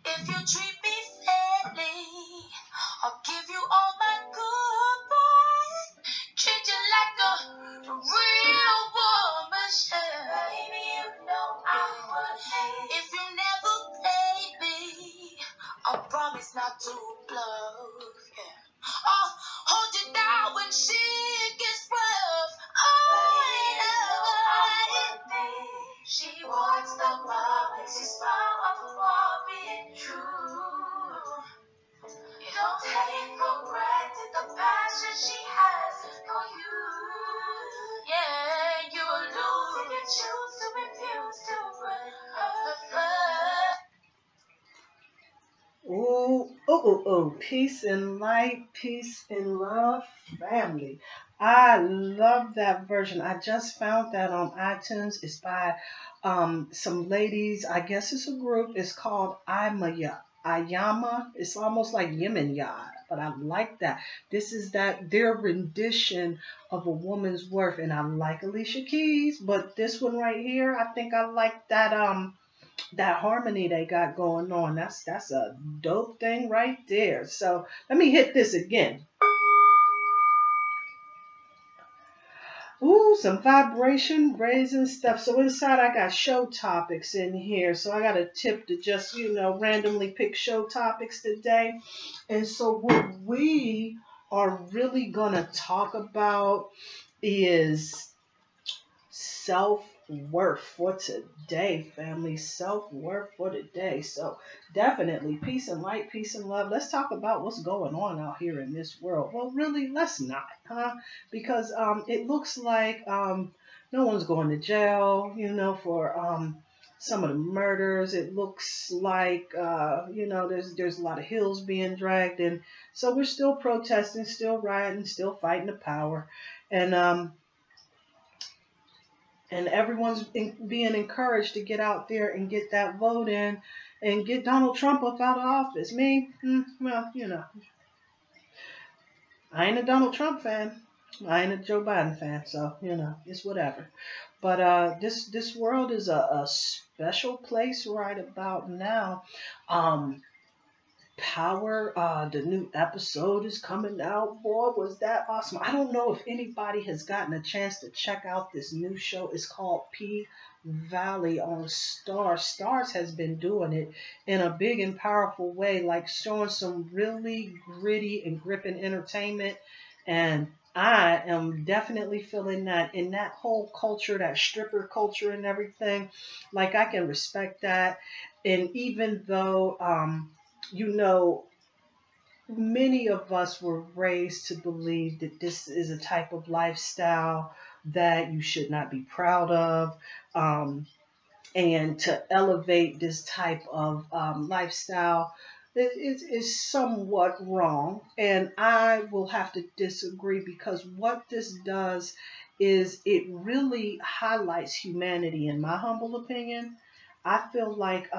If you treat me fairly, I'll give you all my good boy. Treat you like a real woman should. Baby, you know I would. If you never play me, I'll promise not to bluff. Yeah. I'll hold you down when shit gets rough. She wants the love and she smiles off of all being true. You don't take for granted the passion she has for you. Yeah, you will lose if you choose to refuse to put her first. Ooh, peace and light, peace and love, family. I love that version. I just found that on iTunes. It's by some ladies. I guess it's a group. It's called Ayama. It's almost like Yemen Yard, but I like that. This is their rendition of a woman's worth, and I like Alicia Keys, but this one right here, I think I like that harmony they got going on. That's a dope thing right there. So let me hit this again. Ooh, some vibration, raising stuff. So inside I got show topics in here. So I got a tip to just, randomly pick show topics today. And so what we are really gonna talk about is self-worth for today, family. Self-worth for today. So definitely peace and light, peace and love. Let's talk about what's going on out here in this world. Well, really, let's not, huh? Because it looks like no one's going to jail, for some of the murders. It looks like there's a lot of hills being dragged, and so we're still protesting, still rioting, still fighting the power, and everyone's being encouraged to get out there and get that vote in and get Donald Trump up out of office. Me, well, I ain't a Donald Trump fan. I ain't a Joe Biden fan, so it's whatever. But this world is a special place right about now. Power, the new episode is coming out. Boy, was that awesome. I don't know if anybody has gotten a chance to check out this new show. It's called P Valley on Starz. Starz has been doing it in a big and powerful way, like showing some really gritty and gripping entertainment. And I am definitely feeling that in that whole culture, that stripper culture and everything. Like, I can respect that. And even though, many of us were raised to believe that this is a type of lifestyle that you should not be proud of. And to elevate this type of lifestyle is somewhat wrong. And I will have to disagree, because what this does is it really highlights humanity, in my humble opinion. I feel like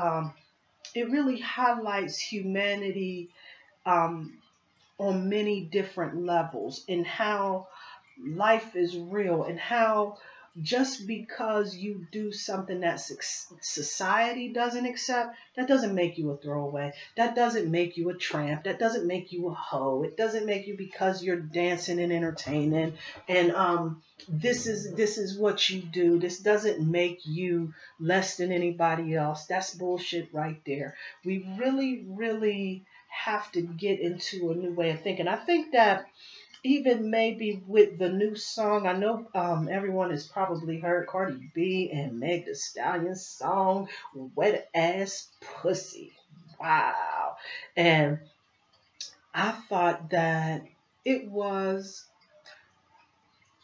it really highlights humanity um, on many different levels, and how life is real, and how just because you do something that society doesn't accept, that doesn't make you a throwaway. That doesn't make you a tramp. That doesn't make you a hoe. It doesn't make you because you're dancing and entertaining. And this is what you do. This doesn't make you less than anybody else. That's bullshit right there. We really, really have to get into a new way of thinking. I think that even maybe with the new song, I know everyone has probably heard Cardi B and Meg Thee Stallion's song, Wet Ass Pussy. Wow. And I thought that it was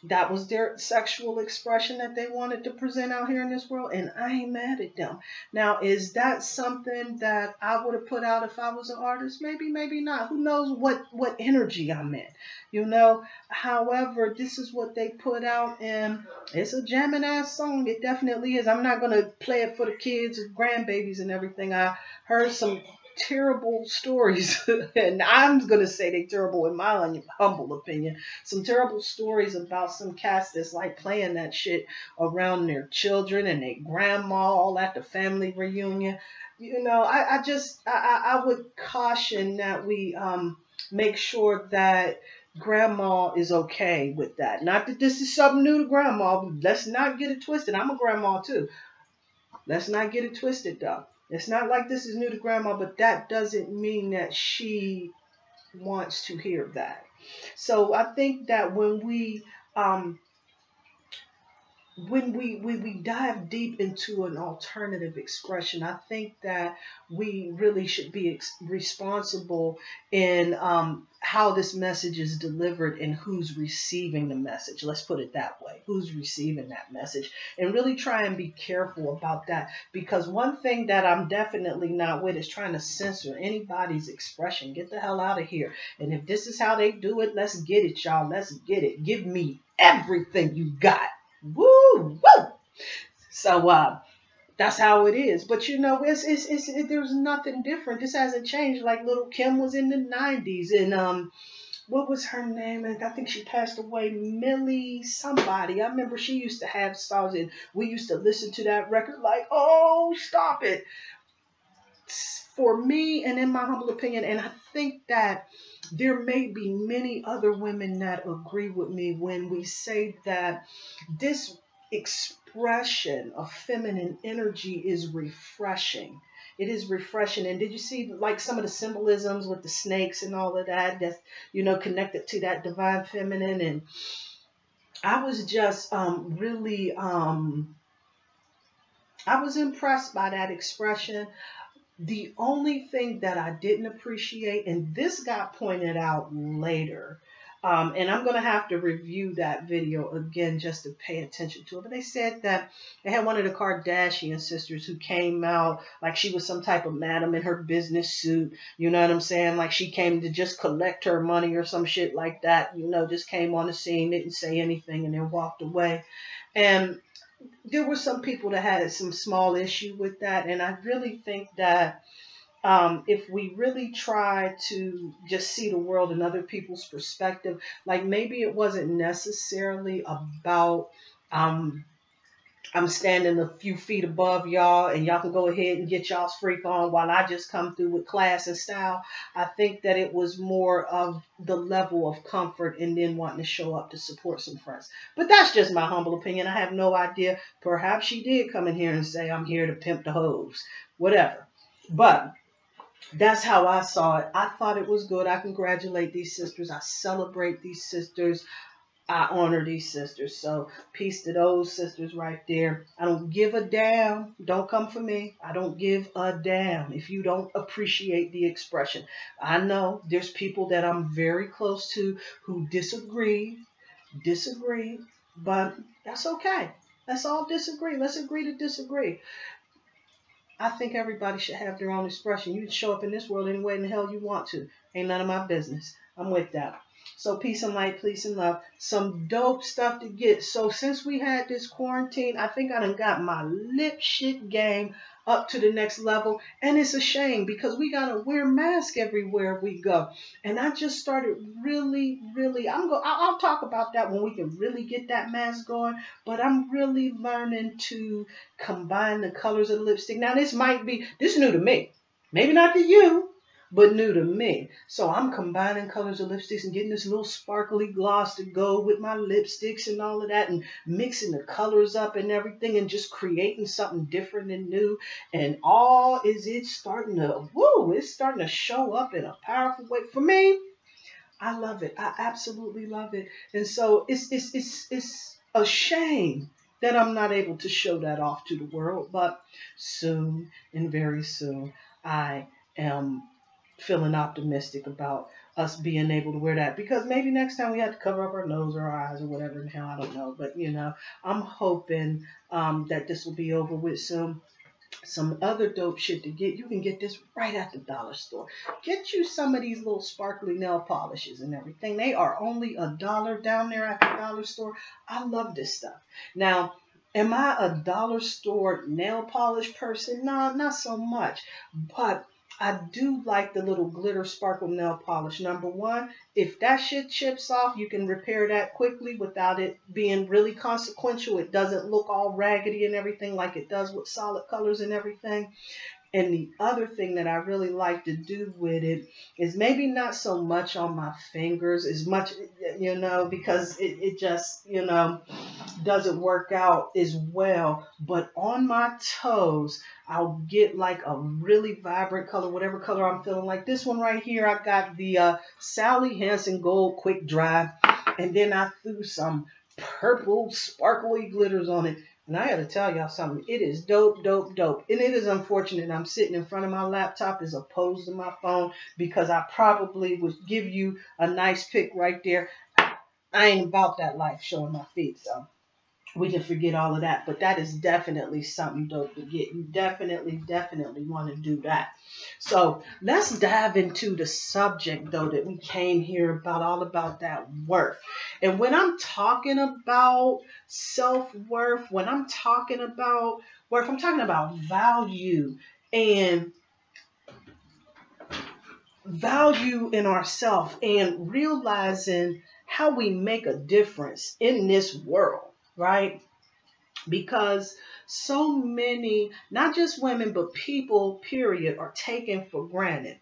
That was their sexual expression that they wanted to present out here in this world, and I ain't mad at them. Now, is that something that I would have put out if I was an artist? Maybe, maybe not. Who knows what energy I'm in, you know? However, this is what they put out, and it's a jamming ass song. It definitely is. I'm not gonna play it for the kids and grandbabies and everything. I heard some terrible stories, and I'm gonna say they're terrible in my humble opinion. Some terrible stories about some cats that's like playing that shit around their children and their grandma all at the family reunion. You know, I would caution that we make sure that grandma is okay with that. Not that this is something new to grandma, but let's not get it twisted. I'm a grandma too. Let's not get it twisted though. It's not like this is new to grandma, but that doesn't mean that she wants to hear that. So I think that um, when we dive deep into an alternative expression, I think that we really should be responsible in how this message is delivered and who's receiving the message. Let's put it that way. Who's receiving that message? And really try and be careful about that. Because one thing that I'm definitely not with is trying to censor anybody's expression. Get the hell out of here. And if this is how they do it, let's get it, y'all. Let's get it. Give me everything you got. Woo, woo. So that's how it is. But you know, there's nothing different. This hasn't changed. Like Little Kim was in the '90s, and what was her name? And I think she passed away. Millie somebody. I remember she used to have songs, and we used to listen to that record like, oh, stop it. For me, and in my humble opinion, and I think that there may be many other women that agree with me when we say that this expression of feminine energy is refreshing. It is refreshing. And did you see like some of the symbolisms with the snakes and all of that that's, you know, connected to that divine feminine? And I was just really I was impressed by that expression. The only thing that I didn't appreciate, and this got pointed out later, and I'm going to have to review that video again just to pay attention to it, but they said that they had one of the Kardashian sisters who came out like she was some type of madam in her business suit, you know what I'm saying? Like she came to just collect her money or some shit like that, you know, just came on the scene, didn't say anything, and then walked away. And there were some people that had some small issue with that, and I really think that if we really try to just see the world in other people's perspective, like maybe it wasn't necessarily about I'm standing a few feet above y'all and y'all can go ahead and get y'all's freak on while I just come through with class and style. I think that it was more of the level of comfort and then wanting to show up to support some friends. But that's just my humble opinion. I have no idea. Perhaps she did come in here and say, I'm here to pimp the hoes. Whatever. But that's how I saw it. I thought it was good. I congratulate these sisters. I celebrate these sisters. I honor these sisters. So peace to those sisters right there. I don't give a damn. Don't come for me. I don't give a damn if you don't appreciate the expression. I know there's people that I'm very close to who disagree, but that's okay. Let's all disagree. Let's agree to disagree. I think everybody should have their own expression. You can show up in this world any way in the hell you want to. Ain't none of my business. I'm with that. So peace and light, peace and love. Some dope stuff to get. So since we had this quarantine, I think I done got my lip shit game up to the next level. And it's a shame because we got to wear masks everywhere we go. And I just started really, I'll talk about that when we can really get that mask going. But I'm really learning to combine the colors of the lipstick. Now this is new to me. Maybe not to you, but new to me. So I'm combining colors of lipsticks and getting this little sparkly gloss to go with my lipsticks and all of that and mixing the colors up and everything and just creating something different and new. And it's starting to show up in a powerful way. For me, I love it. I absolutely love it. And so it's a shame that I'm not able to show that off to the world, but soon and very soon I am feeling optimistic about us being able to wear that, because maybe next time we have to cover up our nose or our eyes or whatever the hell, I don't know. But I'm hoping that this will be over with soon. Some other dope shit to get. You can get this right at the dollar store. Get you some of these little sparkly nail polishes and everything. They are only $1 down there at the dollar store. I love this stuff. Now, am I a dollar store nail polish person? No, not so much. But I do like the little glitter sparkle nail polish. Number one, if that shit chips off, you can repair that quickly without it being really consequential. It doesn't look all raggedy and everything like it does with solid colors and everything. And the other thing that I really like to do with it is maybe not so much on my fingers as much, because it just, doesn't work out as well. But on my toes, I'll get like a really vibrant color, whatever color I'm feeling. Like this one right here, I got the Sally Hansen Gold Quick Dry. And then I threw some purple sparkly glitters on it. And I got to tell y'all something. It is dope, dope, dope. And it is unfortunate I'm sitting in front of my laptop as opposed to my phone, because I probably would give you a nice pic right there. I ain't about that life showing my feet, so we can forget all of that. But that is definitely something dope to get. You definitely want to do that. So let's dive into the subject, though, that we came here about, all about that worth. And when I'm talking about self-worth, when I'm talking about worth, I'm talking about value, and value in ourselves, and realizing how we make a difference in this world, right? Because so many, not just women, but people, period, are taken for granted.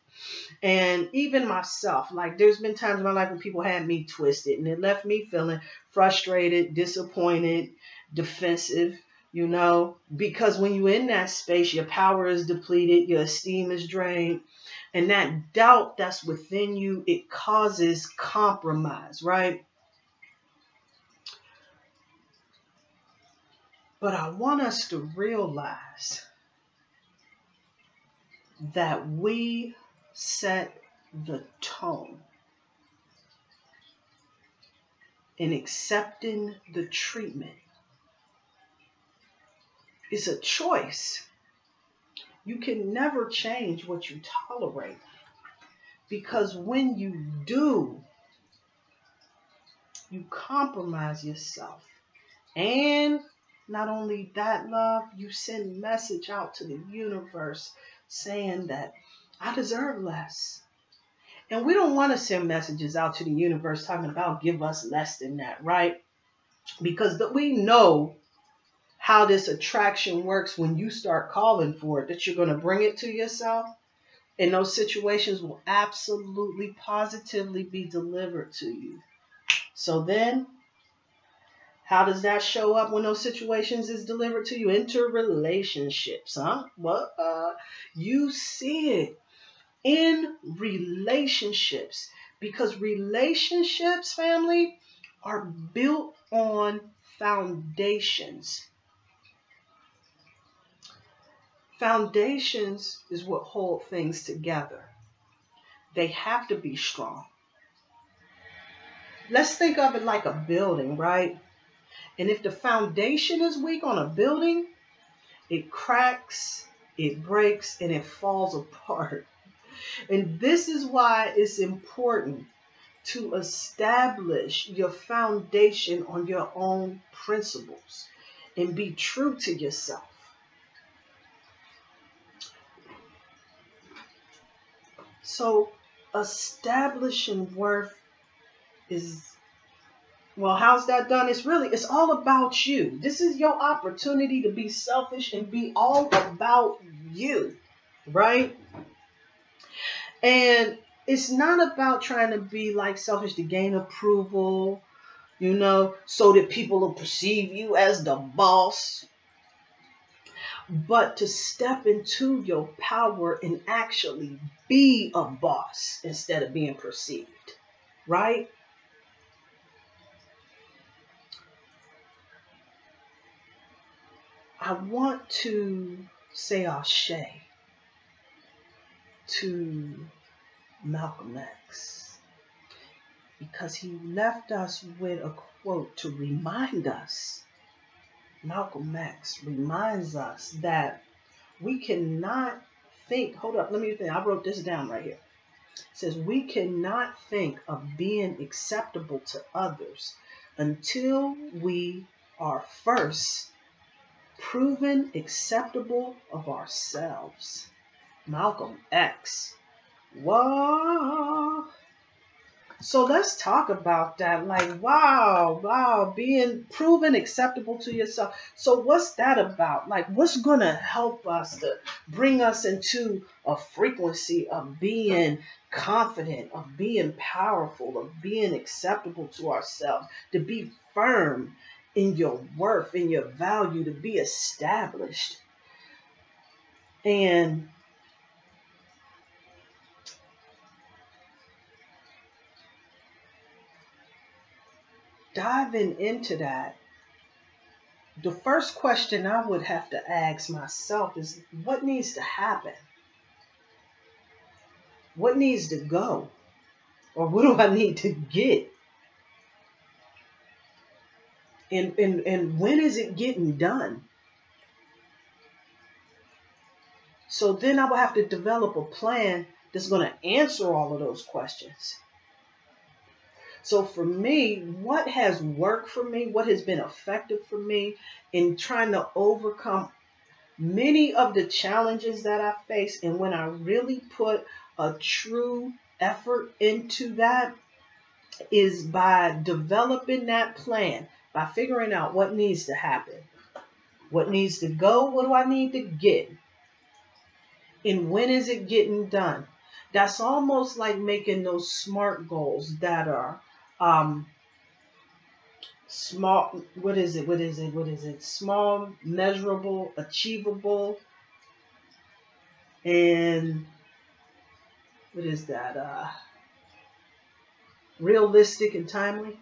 And even myself, like there's been times in my life when people had me twisted, and it left me feeling frustrated, disappointed, defensive, because when you're in that space, your power is depleted, your esteem is drained, and that doubt that's within you, it causes compromise, right? But I want us to realize that we set the tone in accepting the treatment. It's a choice. You can never change what you tolerate, because when you do, you compromise yourself. And not only that, love, you send a message out to the universe saying that I deserve less. And we don't want to send messages out to the universe talking about give us less than that, right? Because we know how this attraction works when you start calling for it, that you're going to bring it to yourself. And those situations will absolutely, positively be delivered to you. So then, how does that show up when those situations is delivered to you? Into relationships, huh? Well, you see it in relationships, because relationships, family, are built on foundations. Foundations is what hold things together. They have to be strong. Let's think of it like a building, right? And if the foundation is weak on a building, it cracks, it breaks, and it falls apart. And this is why it's important to establish your foundation on your own principles and be true to yourself. So establishing worth is, well, how's that done? It's all about you. This is your opportunity to be selfish and be all about you, right? And it's not about trying to be like selfish to gain approval, so that people will perceive you as the boss. But to step into your power and actually be a boss instead of being perceived, right? I want to say Ashe to Malcolm X. because he left us with a quote to remind us. Malcolm X reminds us that we cannot think, hold up, let me think, I wrote this down right here. It says, we cannot think of being acceptable to others until we are first proven acceptable of ourselves. Malcolm X. Whoa. So let's talk about that. Like, wow, being proven acceptable to yourself. So what's that about? Like, what's going to help us to bring us into a frequency of being confident, of being powerful, of being acceptable to ourselves, to be firm in your worth, in your value, to be established. And diving into that, the first question I would have to ask myself is, what needs to happen? What needs to go? Or what do I need to get? And when is it getting done? So then I will have to develop a plan that's going to answer all of those questions. So for me, what has worked for me, what has been effective for me in trying to overcome many of the challenges that I face, and when I really put a true effort into that, is by developing that plan, by figuring out what needs to happen, what needs to go, what do I need to get, and when is it getting done. That's almost like making those SMART goals that are small, what is it? Small, measurable, achievable, and what is that? Realistic and timely.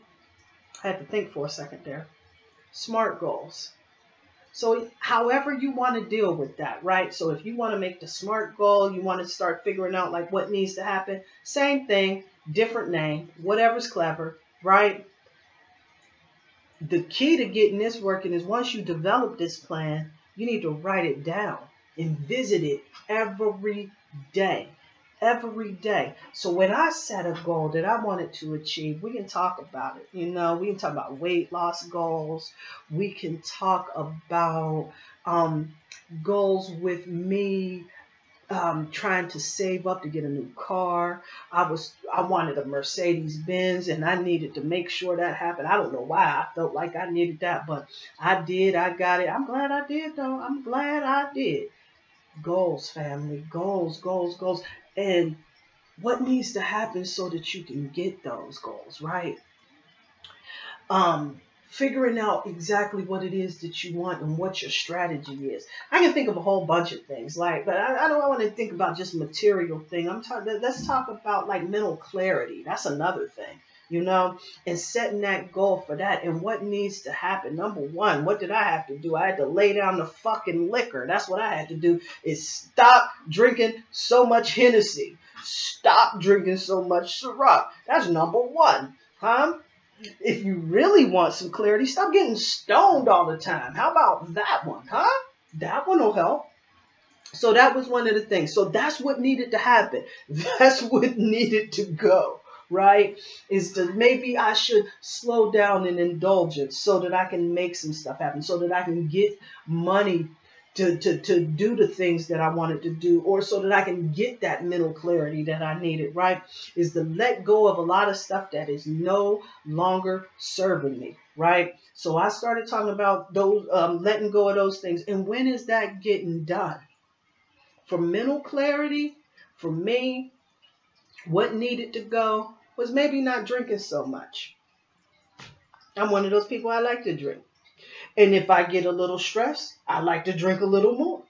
I had to think for a second there. SMART goals. So however you want to deal with that, right? So if you want to make the SMART goal, you want to start figuring out like what needs to happen. Same thing, different name, whatever's clever, right? The key to getting this working is once you develop this plan, you need to write it down and visit it every day. Every day. So when I set a goal that I wanted to achieve, we can talk about it. You know, we can talk about weight loss goals. We can talk about goals with me trying to save up to get a new car. I wanted a Mercedes Benz, and I needed to make sure that happened. I don't know why I felt like I needed that, but I did. I got it. I'm glad I did, though. I'm glad I did. Goals, family. Goals. And what needs to happen so that you can get those goals, right? Figuring out exactly what it is that you want and what your strategy is. I can think of a whole bunch of things, like, but I don't want to think about just material thing. Let's talk about like mental clarity. That's another thing, you know, and setting that goal for that and what needs to happen. Number one, what did I have to do? I had to lay down the fucking liquor. That's what I had to do, is stop drinking so much Hennessy. Stop drinking so much Ciroc. That's number one, huh? If you really want some clarity, stop getting stoned all the time. How about that one, huh? That one will help. So that was one of the things. So that's what needed to happen. That's what needed to go, right? Is that maybe I should slow down in indulgence so that I can make some stuff happen, so that I can get money to do the things that I wanted to do, or so that I can get that mental clarity that I needed, right? Is to let go of a lot of stuff that is no longer serving me, right? So I started talking about those, letting go of those things. And when is that getting done? For mental clarity, for me, what needed to go was maybe not drinking so much. I'm one of those people, I like to drink. And if I get a little stressed, I like to drink a little more,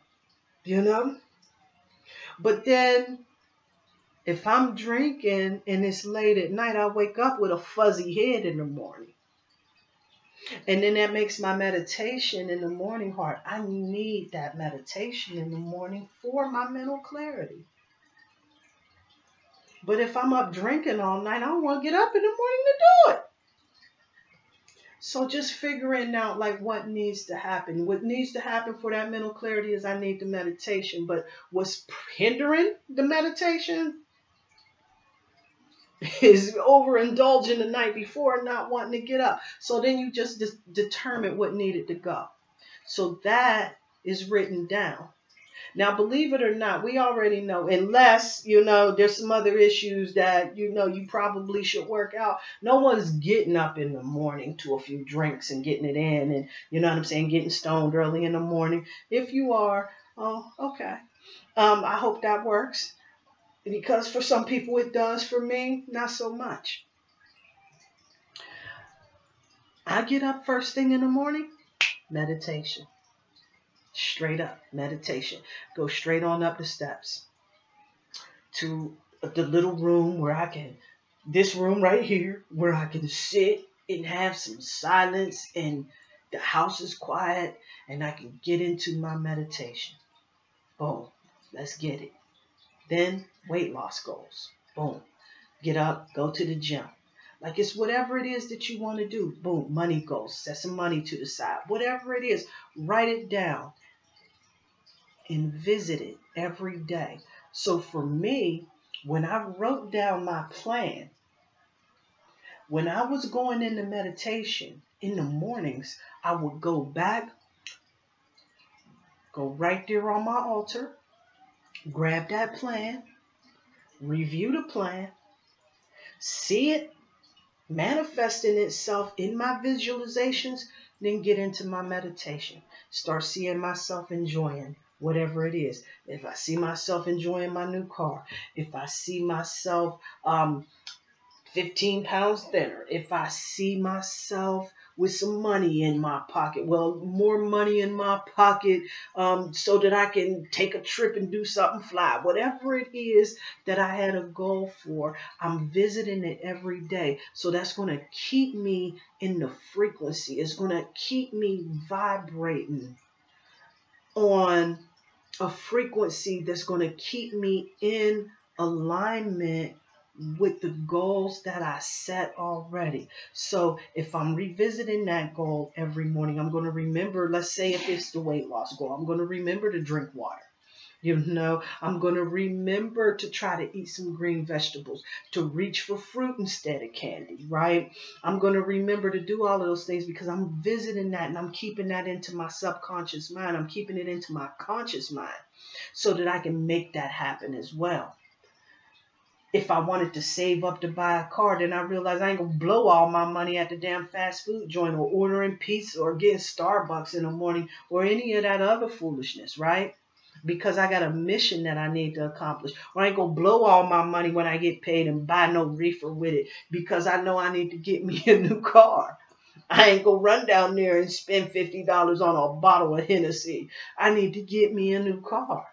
you know? But then if I'm drinking and it's late at night, I wake up with a fuzzy head in the morning. And then that makes my meditation in the morning hard. I need that meditation in the morning for my mental clarity. But if I'm up drinking all night, I don't want to get up in the morning to do it. So just figuring out like what needs to happen. What needs to happen for that mental clarity is I need the meditation. But what's hindering the meditation is overindulging the night before and not wanting to get up. So then you just determine what needed to go. So that is written down. Now, believe it or not, we already know, unless, there's some other issues that, you probably should work out. No one's getting up in the morning to a few drinks and getting it in and, getting stoned early in the morning. If you are, oh, okay. I hope that works because for some people it does. For me, not so much. I get up first thing in the morning, meditation. Straight up meditation. Go straight on up the steps to the little room this room right here, where I can sit and have some silence and the house is quiet and I can get into my meditation. Boom. Let's get it. Then weight loss goals. Boom. Get up, go to the gym. Like it's whatever it is that you want to do. Boom. Money goals. Set some money to the side. Whatever it is, write it down. And visit it every day. So for me, when I wrote down my plan, when I was going into meditation in the mornings, I would go back, go right there on my altar, grab that plan, review the plan, see it manifesting itself in my visualizations, then get into my meditation. Start seeing myself enjoying whatever it is. If I see myself enjoying my new car, if I see myself 15 pounds thinner, if I see myself with some money in my pocket, more money in my pocket so that I can take a trip and do something fly, whatever it is that I had a goal for, I'm visiting it every day. So that's going to keep me in the frequency. It's going to keep me vibrating on a frequency that's going to keep me in alignment with the goals that I set already. So if I'm revisiting that goal every morning, I'm going to remember, let's say if it's the weight loss goal, I'm going to remember to drink water. I'm going to remember to try to eat some green vegetables, to reach for fruit instead of candy, right? I'm going to remember to do all of those things because I'm visiting that and I'm keeping that into my subconscious mind. I'm keeping it into my conscious mind so that I can make that happen as well. If I wanted to save up to buy a car, then I realized I ain't going to blow all my money at the damn fast food joint or ordering pizza or getting Starbucks in the morning or any of that other foolishness, right? Because I got a mission that I need to accomplish. Or I ain't going to blow all my money when I get paid and buy no reefer with it because I know I need to get me a new car. I ain't going to run down there and spend $50 on a bottle of Hennessy. I need to get me a new car.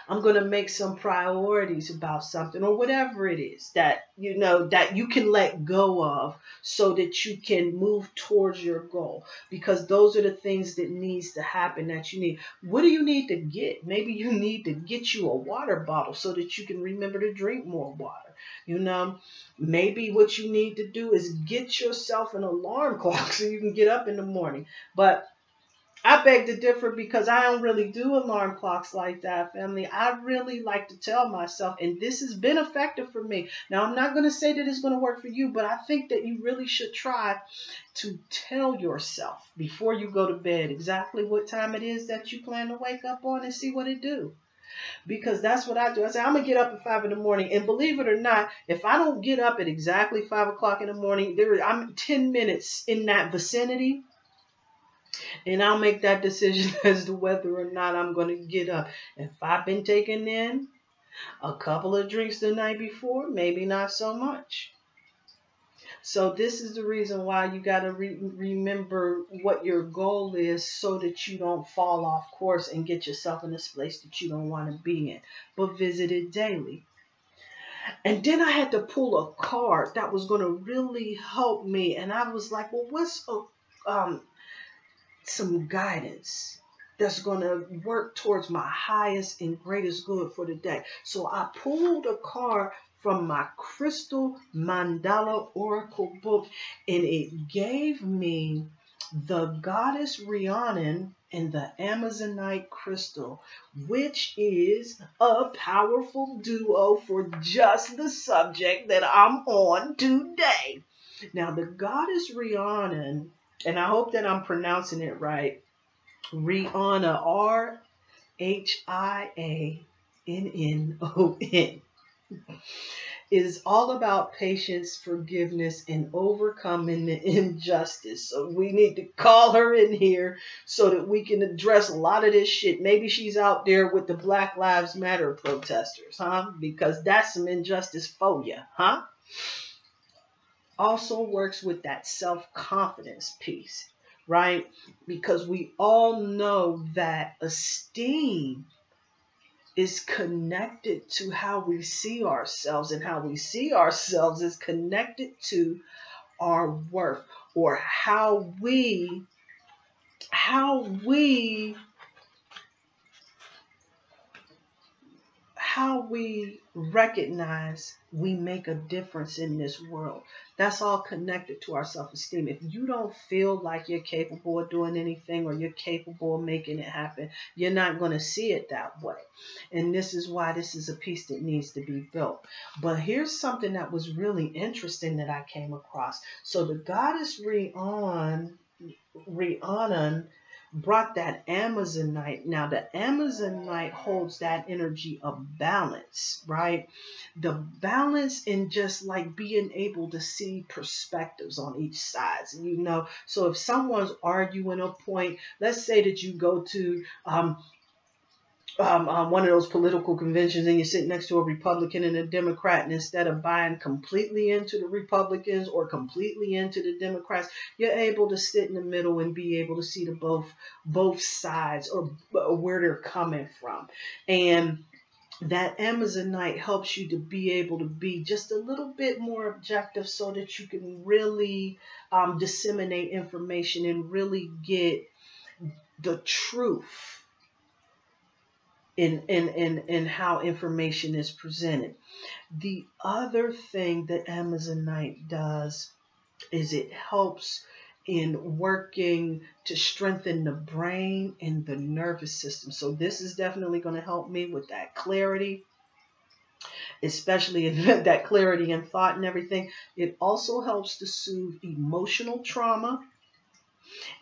I'm going to make some priorities about something or whatever it is that, that you can let go of so that you can move towards your goal, because those are the things that needs to happen that you need. What do you need to get? Maybe you need to get you a water bottle so that you can remember to drink more water. Maybe what you need to do is get yourself an alarm clock so you can get up in the morning. But I beg to differ because I don't really do alarm clocks like that, family. I really like to tell myself, and this has been effective for me. Now, I'm not going to say that it's going to work for you, but I think that you really should try to tell yourself before you go to bed exactly what time it is that you plan to wake up on and see what it do. Because that's what I do. I say, I'm going to get up at 5 in the morning. And believe it or not, if I don't get up at exactly 5 o'clock in the morning, I'm 10 minutes in that vicinity. And I'll make that decision as to whether or not I'm going to get up. If I've been taking in a couple of drinks the night before, maybe not so much. So this is the reason why you got to remember what your goal is so that you don't fall off course and get yourself in this place that you don't want to be in. But visit it daily. And then I had to pull a card that was going to really help me. And I was like, well, what's some guidance that's going to work towards my highest and greatest good for the day? So I pulled a card from my Crystal Mandala Oracle book, and it gave me the Goddess Rhiannon and the Amazonite Crystal, which is a powerful duo for just the subject that I'm on today. Now, the Goddess Rhiannon, and I hope that I'm pronouncing it right, Rhiannon, Rhiannon, is all about patience, forgiveness, and overcoming the injustice. So we need to call her in here so that we can address a lot of this shit. Maybe she's out there with the Black Lives Matter protesters, huh? Because that's some injustice for you, huh? Also works with that self-confidence piece, right? Because we all know that esteem is connected to how we see ourselves, and how we see ourselves is connected to our worth, or how we recognize we make a difference in this world. That's all connected to our self-esteem. If you don't feel like you're capable of doing anything, or you're capable of making it happen, you're not going to see it that way. And this is why this is a piece that needs to be built. But here's something that was really interesting that I came across. So the Goddess Rhiannon brought that Amazonite. Now, the Amazonite holds that energy of balance, right? The balance in just like being able to see perspectives on each side. You know, so if someone's arguing a point, let's say that you go to one of those political conventions, and you sit next to a Republican and a Democrat, and instead of buying completely into the Republicans or completely into the Democrats, you're able to sit in the middle and be able to see the both sides, or where they're coming from. And that Amazonite helps you to be able to be just a little bit more objective, so that you can really disseminate information and really get the truth in how information is presented. The other thing that Amazonite does is it helps in working to strengthen the brain and the nervous system. So this is definitely going to help me with that clarity, especially in that clarity in thought and everything. It also helps to soothe emotional trauma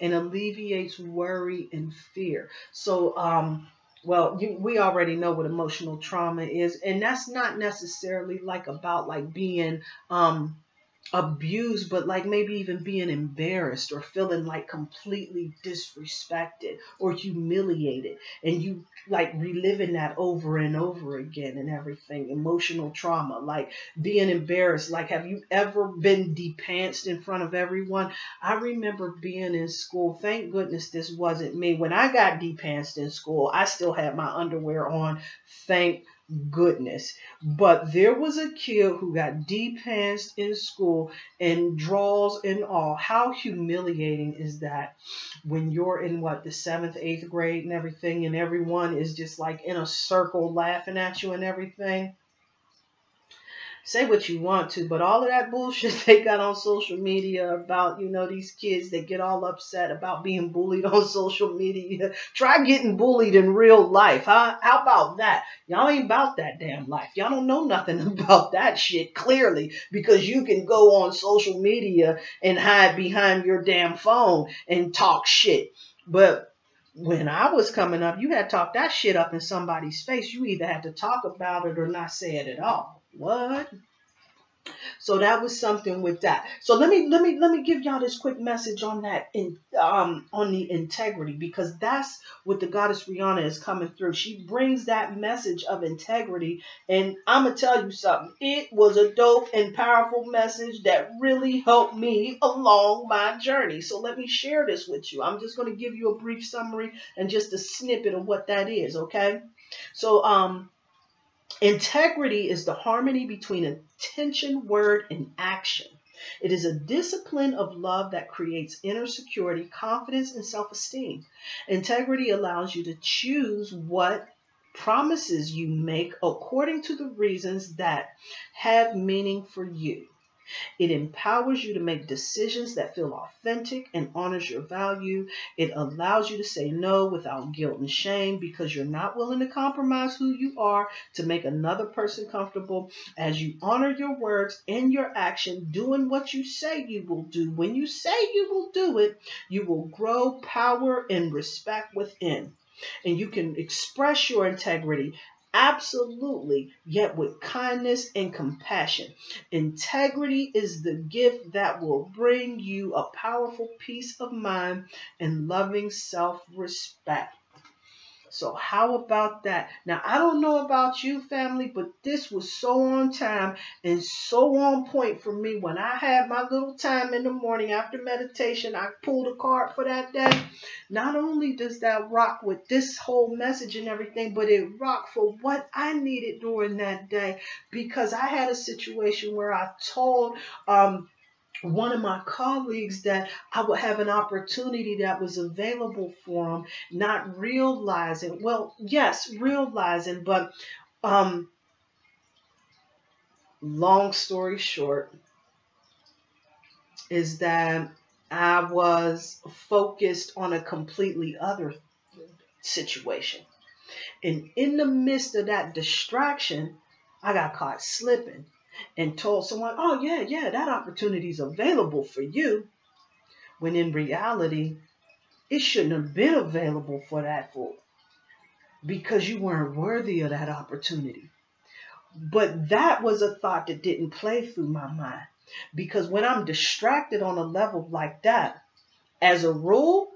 and alleviates worry and fear. So, well, we already know what emotional trauma is, and that's not necessarily like about like being abused, but like maybe even being embarrassed, or feeling like completely disrespected or humiliated, and you like reliving that over and over again and everything. Emotional trauma, like being embarrassed. Like, have you ever been de-pantsed in front of everyone? I remember being in school. Thank goodness this wasn't me. When I got de-pantsed in school, I still had my underwear on. Thank goodness. But there was a kid who got de-pantsed in school, and draws and all. How humiliating is that when you're in the 7th, 8th grade and everything, and everyone is just like in a circle laughing at you and everything? Say what you want to, but all of that bullshit they got on social media about, these kids that get all upset about being bullied on social media. Try getting bullied in real life, huh? How about that? Y'all ain't about that damn life. Y'all don't know nothing about that shit, clearly, because you can go on social media and hide behind your damn phone and talk shit. But when I was coming up, you had to talk that shit up in somebody's face. You either had to talk about it or not say it at all. What? So that was something with that. So let me give y'all this quick message on that on the integrity, because that's what the Goddess Rhiannon is coming through. She brings that message of integrity, and I'm gonna tell you something. It was a dope and powerful message that really helped me along my journey. So let me share this with you. I'm just gonna give you a brief summary and just a snippet of what that is, okay? So integrity is the harmony between intention, word, and action. It is a discipline of love that creates inner security, confidence, and self-esteem. Integrity allows you to choose what promises you make according to the reasons that have meaning for you. It empowers you to make decisions that feel authentic and honors your value. It allows you to say no without guilt and shame because you're not willing to compromise who you are to make another person comfortable. As you honor your words and your action, doing what you say you will do. When you say you will do it, you will grow power and respect within. And you can express your integrity absolutely, yet with kindness and compassion. Integrity is the gift that will bring you a powerful peace of mind and loving self-respect. So how about that? Now, I don't know about you, family, but this was so on time and so on point for me. When I had my little time in the morning after meditation, I pulled a card for that day. Not only does that rock with this whole message and everything, but it rocked for what I needed during that day, because I had a situation where I told one of my colleagues that I would have an opportunity that was available for him, not realizing, well, yes, realizing, but long story short is that I was focused on a completely other situation. And in the midst of that distraction, I got caught slipping and told someone, oh, yeah, that opportunity is available for you. When in reality, it shouldn't have been available for that fool because you weren't worthy of that opportunity. But that was a thought that didn't play through my mind, because when I'm distracted on a level like that, as a rule,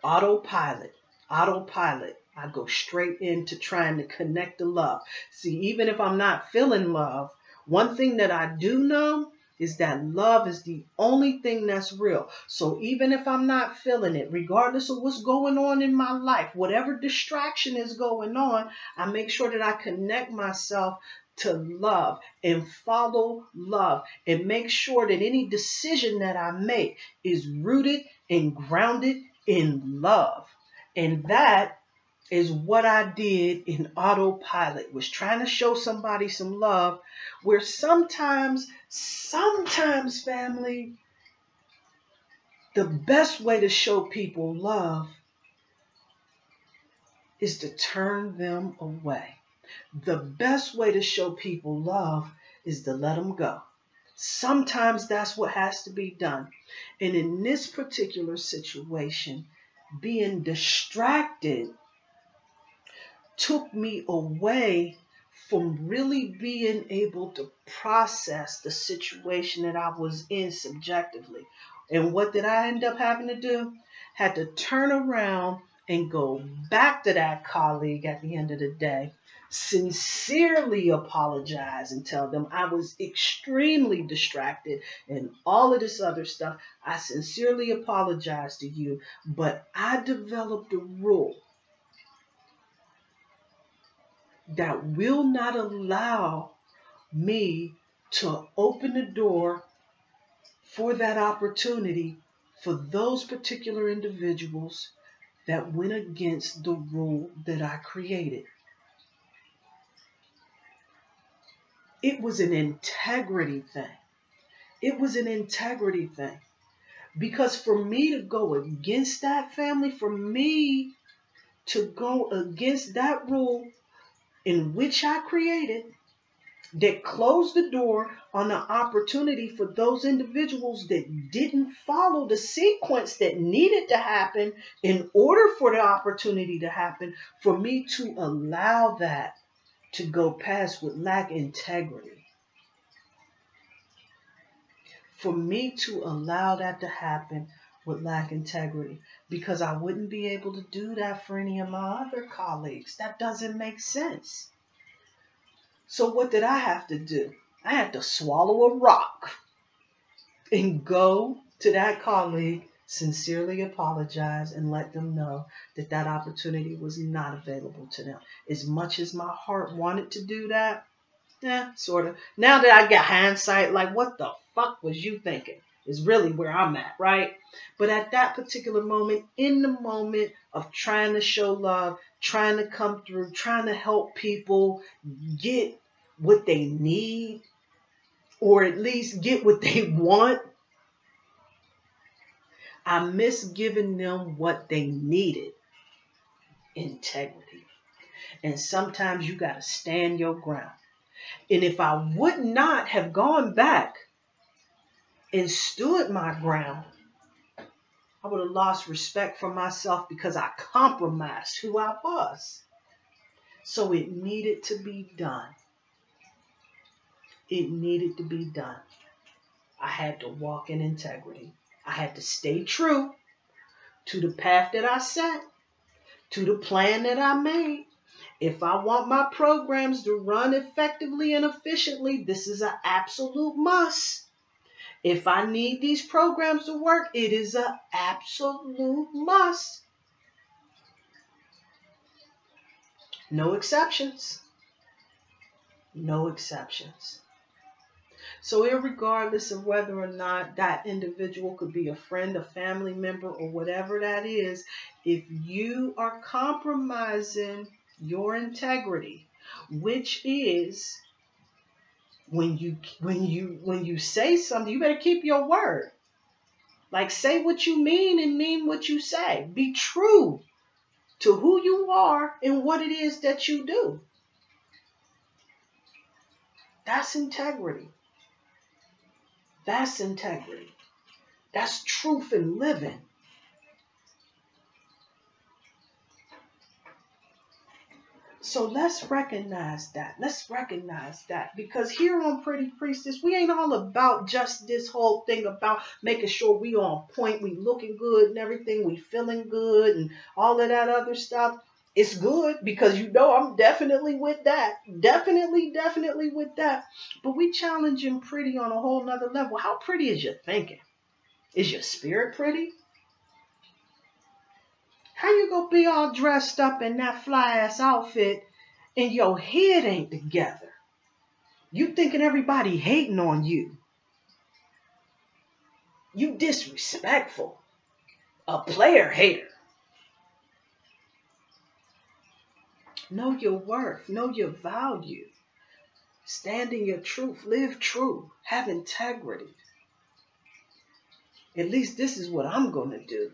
autopilot, I go straight into trying to connect to love. See, even if I'm not feeling love, one thing that I do know is that love is the only thing that's real. So even if I'm not feeling it, regardless of what's going on in my life, whatever distraction is going on, I make sure that I connect myself to love and follow love and make sure that any decision that I make is rooted and grounded in love. And that is what I did in autopilot, was trying to show somebody some love, where sometimes family, the best way to show people love is to turn them away. The best way to show people love is to let them go. Sometimes that's what has to be done. And in this particular situation, being distracted took me away from really being able to process the situation that I was in subjectively. And what did I end up having to do? Had to turn around and go back to that colleague at the end of the day, sincerely apologize and tell them I was extremely distracted and all of this other stuff. I sincerely apologize to you, but I developed a rule that will not allow me to open the door for that opportunity for those particular individuals that went against the rule that I created. It was an integrity thing. It was an integrity thing. Because for me to go against that, family, for me to go against that rule in which I created, that closed the door on the opportunity for those individuals that didn't follow the sequence that needed to happen in order for the opportunity to happen, for me to allow that to go past would lack integrity. For me to allow that to happen would lack integrity, because I wouldn't be able to do that for any of my other colleagues. That doesn't make sense. So what did I have to do? I had to swallow a rock and go to that colleague, sincerely apologize, and let them know that that opportunity was not available to them. As much as my heart wanted to do that, sort of. Now that I got hindsight, like, what the fuck was you thinking? Is really where I'm at, right? But at that particular moment, in the moment of trying to show love, trying to come through, trying to help people get what they need, or at least get what they want. I miss giving them what they needed, integrity. And sometimes you got to stand your ground. And if I would not have gone back and stood my ground, I would have lost respect for myself because I compromised who I was. So it needed to be done. It needed to be done. I had to walk in integrity. I had to stay true to the path that I set, to the plan that I made. If I want my programs to run effectively and efficiently, this is an absolute must. If I need these programs to work, it is an absolute must. No exceptions. No exceptions. So irregardless of whether or not that individual could be a friend, a family member, or whatever that is, if you are compromising your integrity, which is when you say something, you better keep your word. Like, say what you mean and mean what you say. Be true to who you are and what it is that you do. That's integrity. That's integrity. That's truth in living. So let's recognize that. Let's recognize that. Because here on Pretty Priestess, we ain't all about just this whole thing about making sure we on point, we looking good and everything, we feeling good and all of that other stuff. It's good because you know I'm definitely with that. Definitely with that. But we challenging pretty on a whole nother level. How pretty is your thinking? Is your spirit pretty? How you gonna be all dressed up in that fly ass outfit and your head ain't together? You thinking everybody hating on you. You disrespectful. A player hater. Know your worth. Know your value. Stand in your truth. Live true. Have integrity. At least this is what I'm going to do.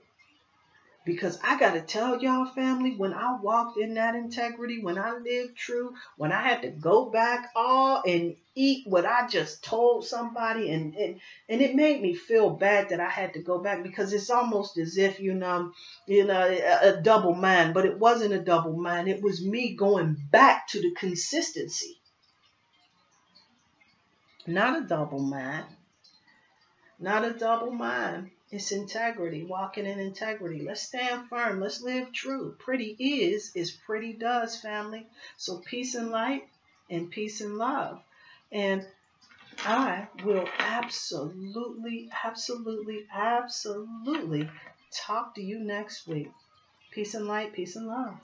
Because I got to tell y'all, family, when I walked in that integrity, when I lived true, when I had to go back all and eat what I just told somebody, and it made me feel bad that I had to go back, because it's almost as if, a double mind. But it wasn't a double mind. It was me going back to the consistency. Not a double mind. Not a double mind. It's integrity, walking in integrity. Let's stand firm. Let's live true. Pretty is pretty does, family. So peace and light and peace and love. And I will absolutely talk to you next week. Peace and light, peace and love.